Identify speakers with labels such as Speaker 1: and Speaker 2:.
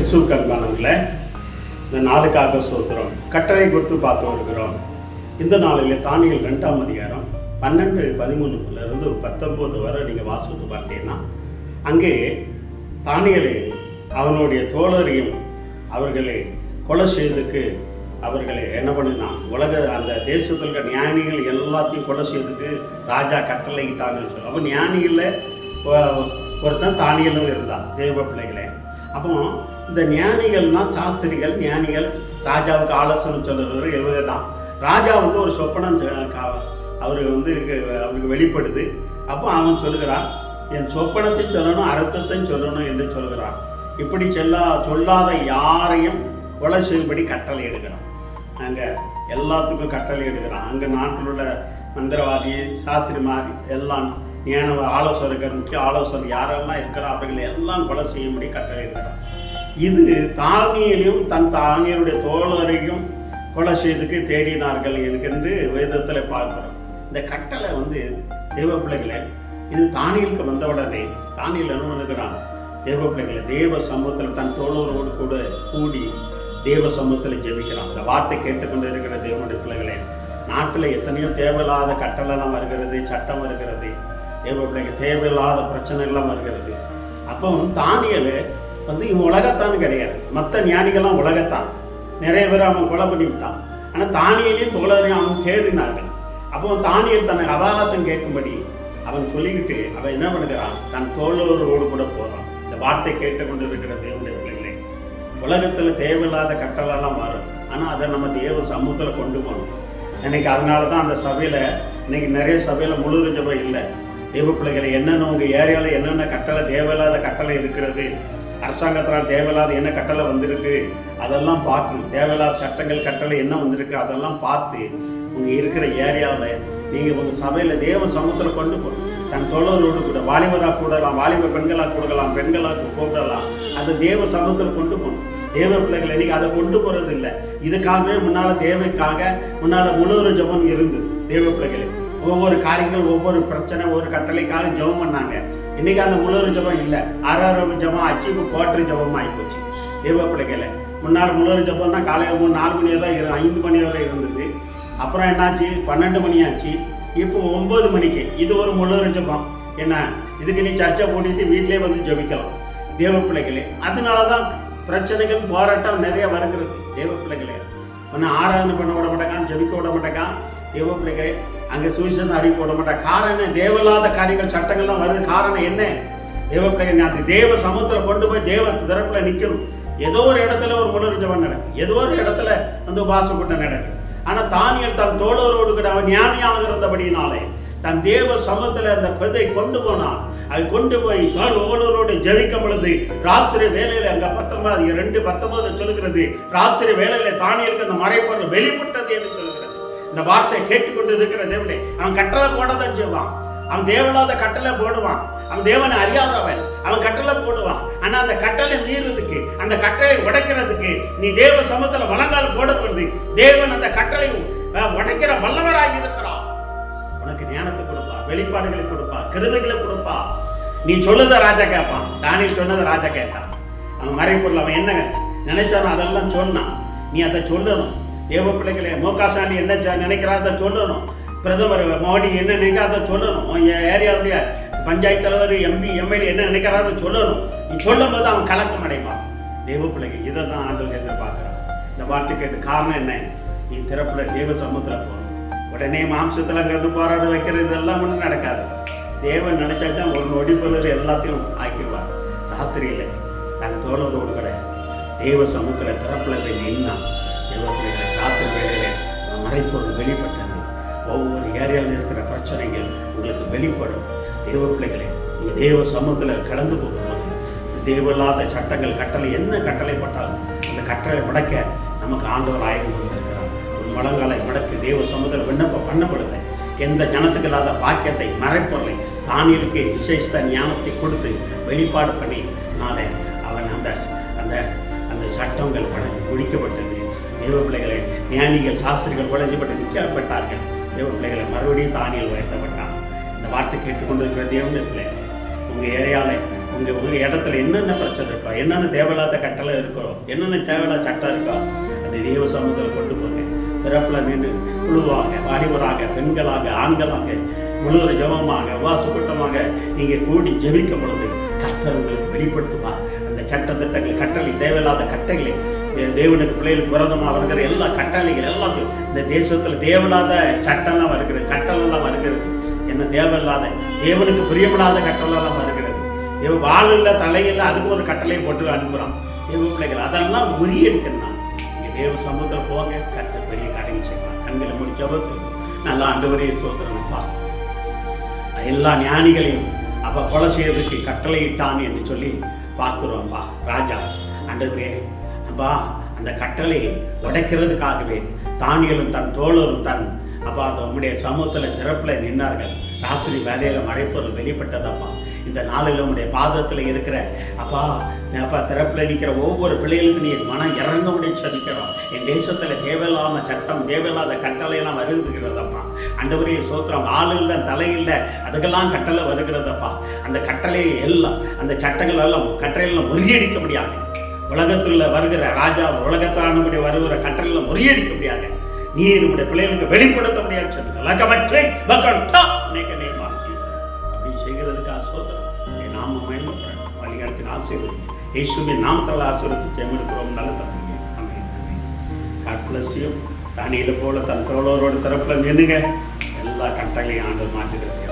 Speaker 1: கிறிஸ்துவுக்கு அன்பானவர்களே, இந்த நாளுக்காக ஸ்தோத்திரம். கட்டளை கொடுத்து பார்த்து வருகிறோம். இந்த நாளில் தானியேல் 2ஆம் அதிகாரம் 12:13 19 வரை நீங்கள் வாசித்து பார்த்தீங்கன்னா, அங்கே தானியேலை அவனுடைய தோழரையும் அவர்களை கொலை செய்துக்கு அவர்களை என்ன பண்ணினான், அந்த தேசத்தில் இருக்கிற ஞானிகள் எல்லாத்தையும் கொலை செய்துக்கு ராஜா கட்டளையிட்டாங்கன்னு சொல்லி. அப்போ ஞானிகளில் ஒருத்தன் தானியேலும் இருந்தான், தேவ பிள்ளைகளே. அப்போ இந்த ஞானிகள்னால் சாஸ்திரிகள், ஞானிகள் ராஜாவுக்கு ஆலோசனை சொல்லுறது இவங்க தான். ராஜா ஒரு சொப்பனம் அவருக்கு வெளிப்படுது. அப்போ அவன் சொல்லுகிறான், என் சொப்பனத்தை சொல்லணும், அர்த்தத்தை சொல்லணும் என்று சொல்கிறான். இப்படி சொல்லாத யாரையும் கொலை செய்யும்படி கட்டளை எடுக்கிறான். அங்கே எல்லாத்துக்கும் கட்டளை எடுக்கிறான். அங்கே நாட்டில் உள்ள மந்திரவாதி, சாஸ்திரிமார் எல்லாம் ஆலோசகர்கள், முக்கிய ஆலோசகர் யாரெல்லாம் இருக்கிறா அவர்கள் எல்லாம் கொலை செய்யும்படி கட்டளை எடுக்கிறான். இது தானியேலையும் தானியேலுடைய தோழரையும் கொலை செய்துக்கு தேடினார்கள் என்று வேதத்தில் பார்க்கிறோம். இந்த கட்டளை தேவ பிள்ளைகளை, இது தானியேலுக்கு வந்தவுடனே தானியேல் என்ன பண்ணுகிறான், தேவ பிள்ளைகளை தேவ சமூகத்தில் தன் தோழரோடு கூட கூடி தேவ சமூகத்தில் ஜெபிக்கிறான். இந்த வார்த்தை கேட்டுக்கொண்டு இருக்கிற தேவனுடைய பிள்ளைகளே, நாட்டில் எத்தனையோ தேவையில்லாத கட்டளைலாம் வருகிறது, சட்டம் வருகிறது, தேவ பிள்ளைகள் தேவையில்லாத பிரச்சனை எல்லாம் வருகிறது. அப்போ தானியேல் இவன் உலகத்தான் கிடையாது, மற்ற ஞானிகள்லாம் உலகத்தான். நிறைய பேர் அவன் கொலை பண்ணி விட்டான். ஆனால் தானியேலையும் தோழரையும் அவன் தேடினார்கள். அப்போ தானியேல் தனக்கு அவகாசம் கேட்கும்படி அவன் சொல்லிக்கிட்டு அவன் என்ன பண்ணுகிறான், தன் தோழரோடு கூட போகிறான். இந்த வார்த்தை கேட்டுக்கொண்டு இருக்கிற தேவனுடைய பிள்ளைகளே, உலகத்தில் தேவையில்லாத கட்டளெல்லாம் வரும். ஆனால் அதை நம்ம தேவ சமூகத்தில் கொண்டு போகணும். இன்னைக்கு அதனால தான் அந்த சபையில் இன்னைக்கு நிறைய சபையில் முழு ஜபம் இல்லை. தேவ பிள்ளைகளை என்னென்ன உங்கள் ஏரியாவில் என்னென்ன கட்டளை தேவையில்லாத கட்டளை இருக்கிறது, அரசாங்கத்தினால் தேவையில்லாத என்ன கட்டளை வந்திருக்கு அதெல்லாம் பார்க்கணும். தேவையில்லாத சட்டங்கள் கட்டளை என்ன வந்திருக்கு அதெல்லாம் பார்த்து உங்கள் இருக்கிற ஏரியாவில் நீங்கள் உங்கள் சபையில் தேவ சமூகத்தில் கொண்டு போகணும். தன் தோழரோடு கூட வாலிபராக கூடலாம், வாலிப பெண்களாக கூடலாம், பெண்களாக கூடலாம், அதை தேவ சமூகத்தில் கொண்டு போகணும். தேவ பிள்ளைகளை இன்றைக்கி அதை கொண்டு போகிறது இல்லை. இதுக்காகவே முன்னால் தேவைக்காக முன்னால் முழு ஜபம் இருந்து தேவ பிள்ளைகளை ஒவ்வொரு காரியங்கள், ஒவ்வொரு பிரச்சனை, ஒவ்வொரு கட்டளைக்காக ஜபம் பண்ணாங்க. இன்றைக்கி அந்த முழு ஜபம் இல்லை, அரவு ஜபம், அச்சிப்பு போற்று ஜபம் ஆகிப்போச்சு. தேவ பிள்ளைகளை முன்னால் முழு ஜபம் தான் காலையில் 4 மணி வரை 5 மணி வரை இருந்தது. அப்புறம் என்னாச்சு, 12 மணி ஆச்சு. இப்போ 9 மணிக்கு இது ஒரு முழு ஜபம். என்ன, இதுக்கு நீ சர்ச்சை போட்டுட்டு வீட்டிலே ஜபிக்கலாம். தேவ பிள்ளைகளே, அதனால தான் பிரச்சனைகள், போராட்டம் நிறைய வருகிறது. தேவ பிள்ளைகளே, ஒன்று ஆராதனை பண்ண விட மாட்டேக்கான், ஜபிக்க விட மாட்டேக்கான். தேவ பிள்ளைகளே, அங்கே சுவிசேஷம் அறிவிக்க விட மாட்டேன். காரணம் தேவையில்லாத காரியங்கள், சட்டங்கள்லாம் வருது. காரணம் என்ன, தேவ பிள்ளைகள் அந்த தேவ சமூகத்தில் கொண்டு போய் தேவ திறப்பில் நிற்கணும். ஏதோ ஒரு இடத்துல ஒரு முழு ஜபம் நடக்கும், ஏதோ ஒரு இடத்துல உபாசக்கூட்டம் நடக்கும். ஆனால் தானியேல் தன் தோழரோடு கூட அவன் ஞானியாக இருந்தபடினாலே தன் தேவ சமூகத்தில் அந்த கதை கொண்டு போனான். அதை கொண்டு போய் தோழரோடு ஜெபிக்கும் பொழுது ராத்திரி வேலையில் அங்கே 2:19 சொல்லுகிறது, ராத்திரி வேலையில் தானியேலுக்கு அந்த மறைப்பொருள் வெளிப்பட்டது என்று சொல்லுகிறது. இந்த வார்த்தையை கேட்டுக்கொண்டு இருக்கிற தேவனே, அவன் கட்டளை போட தான் செய்வான். அவன் தேவனாத கட்டளை போடுவான். அவன் தேவனை அறியாதவன், அவன் கட்டளை போடுவான். ஆனால் அந்த கட்டளை மீறுறதுக்கு, அந்த கட்டளை உடைக்கிறதுக்கு நீ தேவ சமூகத்தில் வழங்கால் போடப்படுது. தேவன் அந்த கட்டளை உடைக்கிற வல்லவராக இருக்கிறான். உனக்கு ஞானத்தை கொடுப்பா, வெளிப்பாடுகளை கொடுப்பா, கிருபைகளை கொடுப்பா. நீ சொல்லுத ராஜா கேட்பான். தானியேல் சொன்னதை ராஜா கேட்டான். அவன் மறைப்பொருள் அவன் என்ன நினைச்சானோ அதெல்லாம் சொன்னான். நீ அதை சொல்லணும். தேவ பிள்ளைகளே, மோகாசாமி என்ன நினைக்கிறா அதை சொல்லணும். பிரதமர் மோடி என்ன நினைக்கிறா அதை சொல்லணும். ஏரியாவுடைய பஞ்சாயத்து தலைவர், எம்பி, எம்எல்ஏ என்ன நினைக்கிறா அதை சொல்லணும். நீ சொல்லும் போது அவன் கலக்கம் அடைவான். தேவ பிள்ளைகள் இதை தான் ஆண்டவர் எதிர்பார்க்கிறான். இந்த வார்த்தை கேட்டு காரணம் என்ன, நீ திறப்புல தேவ சமூகத்தில் போகணும். உடனே மாம்சத்தில் போராட வைக்கிறது இதெல்லாம் ஒன்றும் நடக்காது. தேவன் நினைச்சாச்சா ஒரு நொடி பொழுது எல்லாத்தையும் ஆக்கிடுவார். ராத்திரியில் தன் தோழரோடு கூட தேவ சமூகத்தில் திறப்புல போய் நின்னா தேவத்திலே ராத்திரி வேலையில் மறைப்பொருள் வெளிப்பட்டது. ஒவ்வொரு ஏரியாவில் இருக்கிற பிரச்சனைகள் உங்களுக்கு வெளிப்படும். தேவ பிள்ளைகளை, நீங்கள் தேவ சமூகத்தில் கடந்து போகும்போது தேவையில்லாத சட்டங்கள், கட்டளை என்ன கட்டளை போட்டாலும் அந்த கட்டளை முடக்க நமக்கு ஆண்டவர் ஆயுதம் கொண்டிருக்கிறார். ஒரு முழங்காலை முடக்கி தேவ சமூகத்தில் விண்ணப்பம் பண்ணப்படுத்த எந்த ஜனத்துக்கு இல்லாத பாக்கியத்தை, மறைப்பொருளை தானியேலுக்கு விசேஷ ஞானத்தை கொடுத்து வெளிப்பாடு பண்ணி அவன் அந்த அந்த அந்த சட்டங்கள் முடிக்கப்பட்டது. தேவ பிள்ளைகளை, ஞானிகள், சாஸ்திரிகள் குறைஞ்சப்பட்டு நிற்கப்பட்டார்கள். தேவ பிள்ளைகளை மறுபடியும் தானியேல் உயர்த்தப்பட்டான். இந்த வார்த்தை கேட்டுக்கொண்டிருக்கிற தேவனுடைய பிள்ளை, உங்கள் ஏரியாவில் உங்கள் இடத்துல என்னென்ன பிரச்சனை இருக்கோ, என்னென்ன தேவையில்லாத கட்டளை இருக்கோ, என்னென்ன தேவையில்லாத சட்டம் இருக்கோ, அந்த தெய்வ சமூகத்தில் கொண்டு போங்க. திறப்பில் நின்று குழுவாக, வாலிபராக, பெண்களாக, ஆண்களாக, முழுவதும் ஜபமாக, உபவாச கூட்டமாக நீங்கள் கூடி ஜெபிக்கும் பொழுது கர்த்தர் உங்களுக்கு வெளிப்படுத்துவார். அந்த சட்ட திட்டங்கள், கட்டளை, தேவையில்லாத கட்டளை, தேவனுக்கு பிள்ளைகளுக்கு விரோதமாக வருகிற எல்லா கட்டளைகள் எல்லாத்தையும், இந்த தேசத்தில் தேவையில்லாத சட்டம்லாம் வருகிறது, கட்டளெல்லாம் வருகிறது, என்ன தேவையில்லாத தேவனுக்கு பிரியப்படாத கட்டளெல்லாம் வருகிறது. வாழில் தலையில் அதுக்கு ஒரு கட்டளை போட்டு அனுப்புகிறான் தேவ பிள்ளைகள். அதெல்லாம் முறியடிக்கணும். நீங்கள் தேவ சமூகத்தில் போங்க, கர்த்தர் பெரிய காரியங்கள் செய்யலாம். கண்களை மூடி ஜெபம் செய்யணும். நல்லா ஆண்டவரே ஸ்தோத்திரம்ப்பா. எல்லா ஞானிகளையும் அப்போ கொலை செய்யறதுக்கு கட்டளையிட்டான் என்று சொல்லி பார்க்குறோம்ப்பா. ராஜா ஆண்டவரே அப்பா அந்த கட்டளையை உடைக்கிறதுக்காகவே தானியலும் தன் தோழரும் தன் அப்பா நம்முடைய சமூகத்தில் திறப்பில் நின்றார்கள். ராத்திரி வேலையில் மறைப்பொருள் வெளிப்பட்டதப்பா. இந்த நாளில் உங்களுடைய பாதத்தில் இருக்கிற அப்பா திறப்பில் நிற்கிற ஒவ்வொரு பிள்ளைகளுக்கும் நீ மனம் இறங்க முடியும் சொல்லிக்கிறோம். என் தேசத்தில் தேவையில்லாம சட்டம், தேவையில்லாத கட்டளையெல்லாம் வருகிறதப்பா. ஆண்டவரே சோத்திரம். ஆளுஇல்லை, தலையில்லை, அதுக்கெல்லாம் கட்டளை வருகிறதப்பா. அந்த கட்டளையை எல்லாம், அந்த சட்டங்கள் எல்லாம் கட்டளையெல்லாம் முறியடிக்க முடியாது. உலகத்தில் வருகிற ராஜா, உலகத்தானுடைய வருகிற கட்டளையெல்லாம் முறியடிக்க முடியாது. நீ நம்முடைய பிள்ளைகளுக்கு வெளிப்படுத்த முடியாது சொல்லுங்க. அப்படி செய்கிறதுக்காக சோதரம் என் நாம மயமப்படுறேன். வழிகாலத்தின் ஆசீர்வதி இயேசுவின் நாமத்தால் ஆசீர்வதித்து ஜெபம் நல்ல தம்பி. God bless you. தானியேலை போல தன் தோழரோட தரப்புல நின்னுங்க. எல்லா கட்டளையும் ஆண்டு மாற்றுகிறது.